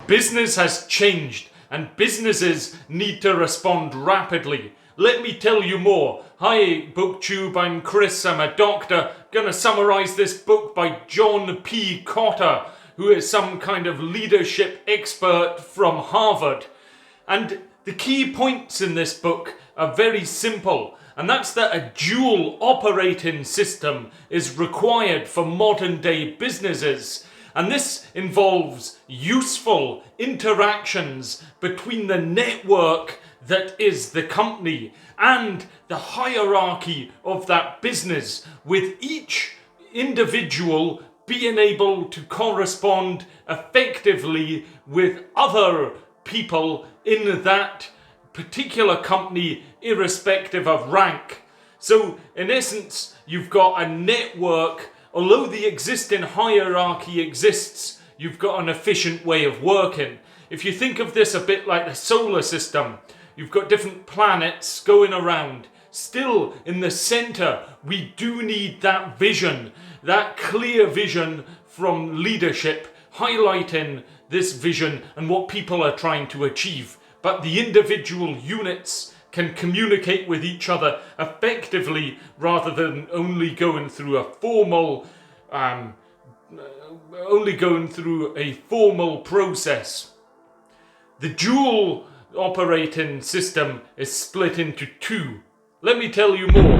Business has changed and businesses need to respond rapidly. Let me tell you more. Hi BookTube, I'm Chris, I'm a doctor. Gonna summarize this book by John P. Cotter, who is some kind of leadership expert from Harvard. And the key points in this book are very simple, and that's that a dual operating system is required for modern day businesses. And this involves useful interactions between the network that is the company and the hierarchy of that business, with each individual being able to correspond effectively with other people in that particular company, irrespective of rank. So in essence, you've got a network. Although the existing hierarchy exists, you've got an efficient way of working. If you think of this a bit like the solar system, you've got different planets going around. Still, in the center, we do need that vision, that clear vision from leadership, highlighting this vision and what people are trying to achieve. But the individual units can communicate with each other effectively rather than only going through a formal process. The dual operating system is split into two. Let me tell you more.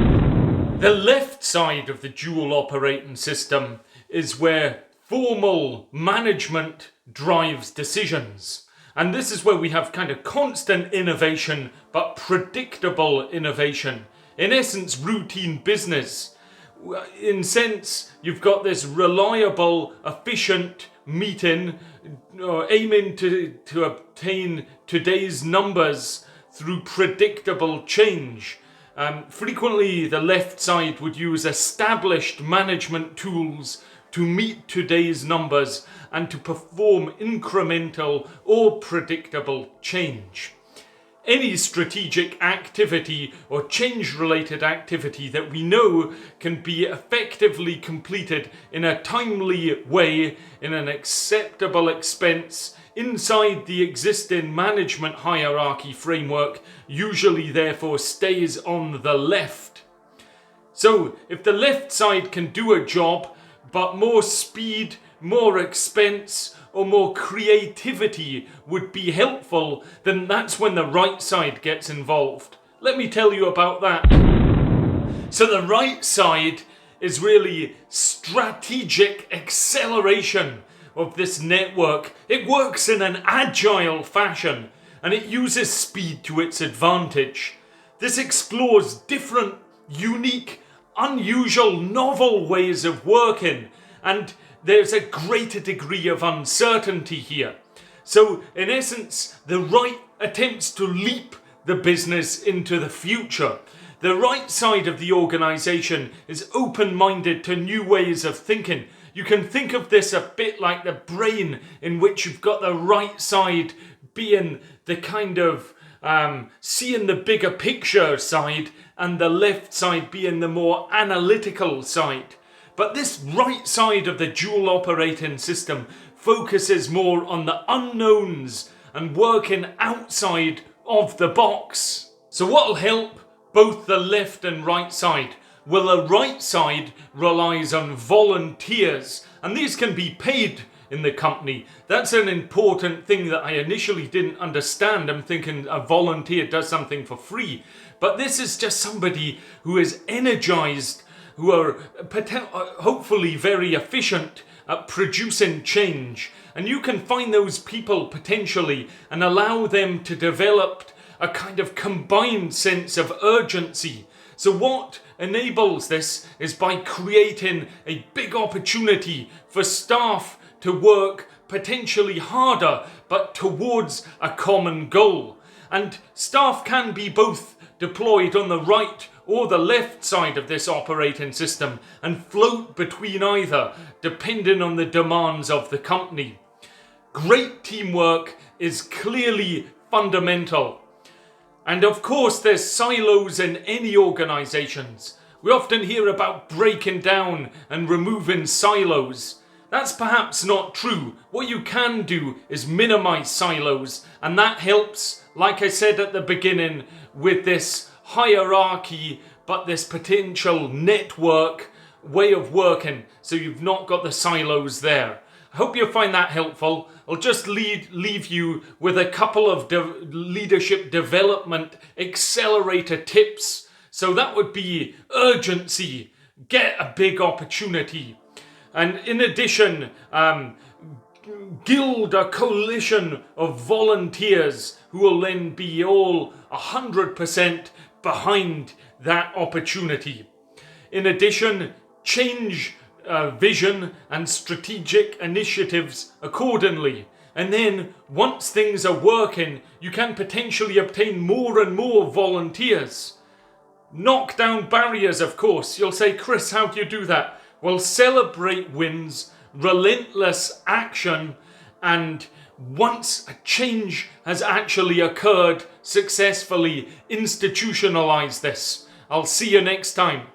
The left side of the dual operating system is where formal management drives decisions. And this is where we have kind of constant innovation, but predictable innovation. In essence, routine business. In sense, you've got this reliable, efficient meeting, aiming to obtain today's numbers through predictable change. Frequently, the left side would use established management tools to meet today's numbers and to perform incremental or predictable change. Any strategic activity or change-related activity that we know can be effectively completed in a timely way, in an acceptable expense, inside the existing management hierarchy framework, usually therefore stays on the left. So, if the left side can do a job, but more speed, more expense, or more creativity would be helpful, then that's when the right side gets involved. Let me tell you about that. So the right side is really strategic acceleration of this network. It works in an agile fashion, and it uses speed to its advantage. This explores different, unique, unusual, novel ways of working, and there's a greater degree of uncertainty here. So, in essence, the right attempts to leap the business into the future. The right side of the organization is open-minded to new ways of thinking. You can think of this a bit like the brain, in which you've got the right side being the kind of seeing the bigger picture side, and the left side being the more analytical side. But this right side of the dual operating system focuses more on the unknowns and working outside of the box. So what will help both the left and right side? Well, the right side relies on volunteers, and these can be paid in the company. That's an important thing that I initially didn't understand. I'm thinking a volunteer does something for free. But this is just somebody who is energized, who are hopefully very efficient at producing change. And you can find those people potentially and allow them to develop a kind of combined sense of urgency. So what enables this is by creating a big opportunity for staff to work potentially harder, but towards a common goal. And staff can be both deployed on the right or the left side of this operating system and float between either, depending on the demands of the company. Great teamwork is clearly fundamental. And of course, there's silos in any organizations. We often hear about breaking down and removing silos. That's perhaps not true. What you can do is minimize silos, and that helps, like I said at the beginning, with this hierarchy, but this potential network way of working, so you've not got the silos there. I hope you find that helpful. I'll just leave you with a couple of leadership development accelerator tips. So that would be urgency, get a big opportunity. And in addition, guild a coalition of volunteers who will then be all 100% behind that opportunity. In addition, change vision and strategic initiatives accordingly. And then once things are working, you can potentially obtain more and more volunteers. Knock down barriers, of course. You'll say, Chris, how do you do that? Well, celebrate wins, relentless action, and once a change has actually occurred, successfully institutionalize this. I'll see you next time.